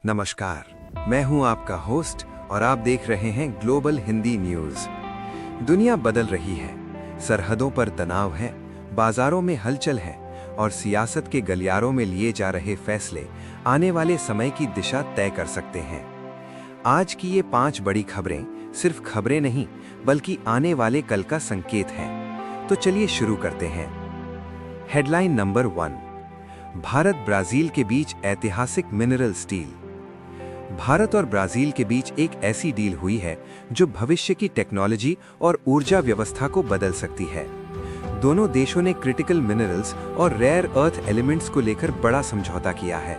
नमस्कार, मैं हूं आपका होस्ट और आप देख रहे हैं ग्लोबल हिंदी न्यूज। दुनिया बदल रही है, सरहदों पर तनाव है, बाजारों में हलचल है और सियासत के गलियारों में लिए जा रहे फैसले आने वाले समय की दिशा तय कर सकते हैं। आज की ये 5 बड़ी खबरें सिर्फ खबरें नहीं, बल्कि आने वाले कल का संकेत हैं। तो चलिए शुरू करते हैं। हेडलाइन नंबर 1, भारत ब्राजील के बीच ऐतिहासिक मिनरल डील। भारत और ब्राजील के बीच एक ऐसी डील हुई है जो भविष्य की टेक्नोलॉजी और ऊर्जा व्यवस्था को बदल सकती है। दोनों देशों ने क्रिटिकल मिनरल्स और रेयर अर्थ एलिमेंट्स को लेकर बड़ा समझौता किया है।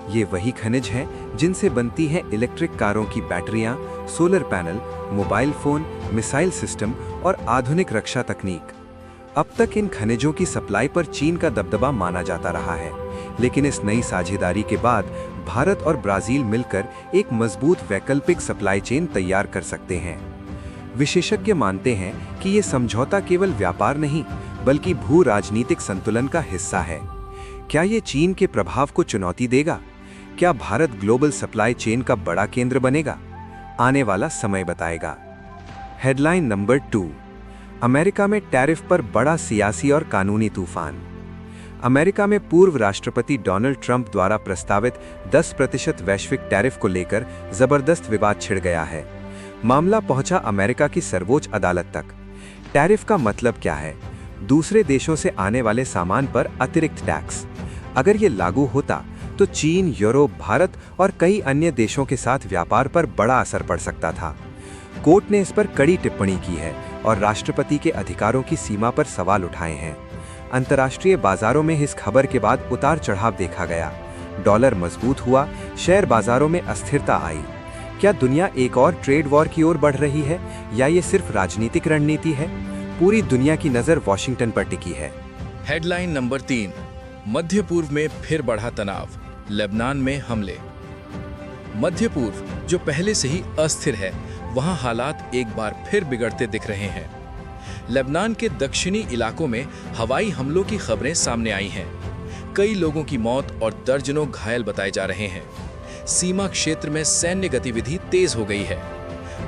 ये वही खनिज हैं जिनसे बनती हैं इलेक्ट्रिक कारों की बैटरियां, solar panel, mobile phone, missile system और आधुनिक रक्षा तकनीक। अब तक इन खनिजों की सप्लाई पर चीन का दबदबा माना जाता रहा है, लेकिन इस नई साझेदारी के बाद भारत और ब्राजील मिलकर एक मजबूत वैकल्पिक सप्लाई चेन तैयार कर सकते हैं। विशेषज्ञ मानते हैं कि ये समझौता केवल व्यापार नहीं, बल्कि भू राजनीतिक संतुलन का हिस्सा है। क्या ये चीन के प्रभाव को चुनौती देगा? क्या भारत ग्लोबल सप्लाई चेन का बड़ा केंद्र बनेगा? आने वाला समय बताएगा। हेडलाइन नंबर 2, अमेरिका में टैरिफ पर बड़ा सियासी और कानूनी तूफान। अमेरिका में पूर्व राष्ट्रपति डोनाल्ड ट्रंप द्वारा प्रस्तावित 10% वैश्विक टैरिफ को लेकर जबरदस्त विवाद छिड़ गया है। मामला पहुंचा अमेरिका की सर्वोच्च अदालत तक। टैरिफ का मतलब क्या है? दूसरे देशों से आने वाले सामान पर अतिरिक्त टैक्स। अगर ये लागू होता तो चीन, यूरोप, भारत और कई अन्य देशों के साथ व्यापार पर बड़ा असर पड़ सकता था। कोर्ट ने इस पर कड़ी टिप्पणी की है और राष्ट्रपति के अधिकारों की सीमा पर सवाल उठाए हैं। अंतर्राष्ट्रीय बाजारों में इस खबर के बाद उतार चढ़ाव देखा गया। डॉलर मजबूत हुआ, शेयर बाजारों में अस्थिरता आई। क्या दुनिया एक और ट्रेड वॉर की ओर बढ़ रही है या ये सिर्फ राजनीतिक रणनीति है? पूरी दुनिया की नजर वॉशिंगटन पर टिकी है। हेडलाइन नंबर 3, मध्य पूर्व में फिर बढ़ा तनाव, लेबनान में हमले। मध्य पूर्व, जो पहले से ही अस्थिर है, वहां हालात एक बार फिर बिगड़ते दिख रहे हैं। लेबनान के दक्षिणी इलाकों में हवाई हमलों की खबरें सामने आई हैं। कई लोगों की मौत और दर्जनों घायल बताए जा रहे हैं। सीमा क्षेत्र में सैन्य गतिविधि तेज हो गई है।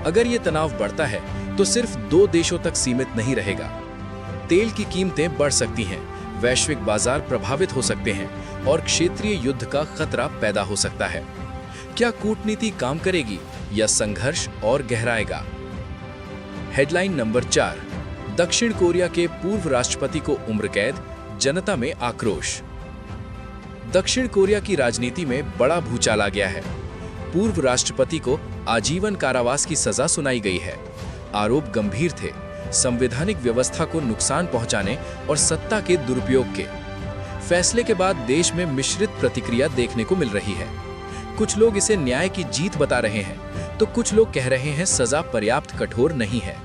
अगर ये तनाव बढ़ता है तो सिर्फ 2 देशों तक सीमित नहीं रहेगा। तेल की कीमतें बढ़ सकती हैं, वैश्विक बाजार प्रभावित हो सकते हैं और क्षेत्रीय युद्ध का खतरा पैदा हो सकता है। क्या कूटनीति काम करेगी या संघर्ष और गहराएगा? हेडलाइन नंबर 4, दक्षिण कोरिया के पूर्व राष्ट्रपति को उम्र कैद, जनता में आक्रोश। दक्षिण कोरिया की राजनीति में बड़ा भूचाल आ गया है। पूर्व राष्ट्रपति को आजीवन कारावास की सजा सुनाई गई है। आरोप गंभीर थे, संवैधानिक व्यवस्था को नुकसान पहुंचाने और सत्ता के दुरुपयोग के। फैसले के बाद देश में मिश्रित प्रतिक्रिया देखने को मिल रही है। कुछ लोग इसे न्याय की जीत बता रहे हैं, तो कुछ लोग कह रहे हैं सजा पर्याप्त कठोर नहीं है।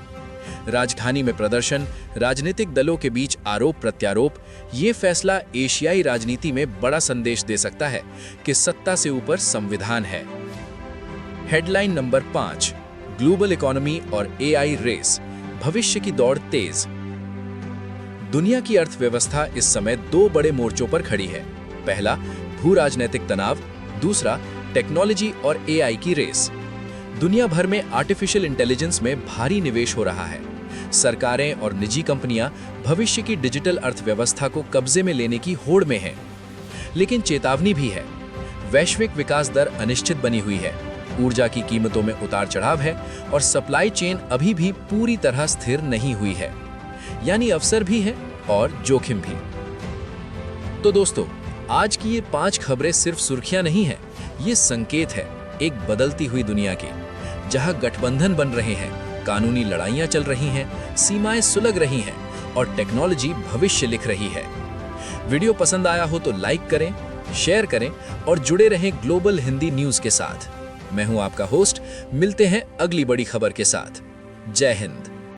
राजधानी में प्रदर्शन, राजनीतिक दलों के बीच आरोप प्रत्यारोप, ये फैसला एशियाई राजनीति में बड़ा संदेश दे सकता है कि सत्ता से ऊपर संविधान है। हेडलाइन नंबर 5, ग्लोबल इकोनॉमी और एआई रेस, भविष्य की दौड़ तेज। दुनिया की अर्थव्यवस्था इस समय 2 बड़े मोर्चों पर खड़ी है। पहला, भू राजनीतिक तनाव, दूसरा, टेक्नोलॉजी और एआई की रेस। दुनिया भर में आर्टिफिशियल इंटेलिजेंस में भारी निवेश हो रहा है। सरकारें और निजी कंपनियां भविष्य की डिजिटल अर्थव्यवस्था को कब्जे में लेने की होड़ में हैं। लेकिन चेतावनी भी है, वैश्विक विकास दर अनिश्चित बनी हुई है, ऊर्जा की कीमतों में उतार चढ़ाव है और सप्लाई चेन अभी भी पूरी तरह स्थिर नहीं हुई है। यानी अवसर भी है और जोखिम भी। तो दोस्तों, आज की ये 5 खबरें सिर्फ सुर्खियां नहीं है, ये संकेत है एक बदलती हुई दुनिया की, जहां गठबंधन बन रहे हैं, कानूनी लड़ाइयां चल रही हैं, सीमाएं सुलग रही हैं और टेक्नोलॉजी भविष्य लिख रही है। वीडियो पसंद आया हो तो लाइक करें, शेयर करें और जुड़े रहें ग्लोबल हिंदी न्यूज के साथ। मैं हूं आपका होस्ट, मिलते हैं अगली बड़ी खबर के साथ। जय हिंद।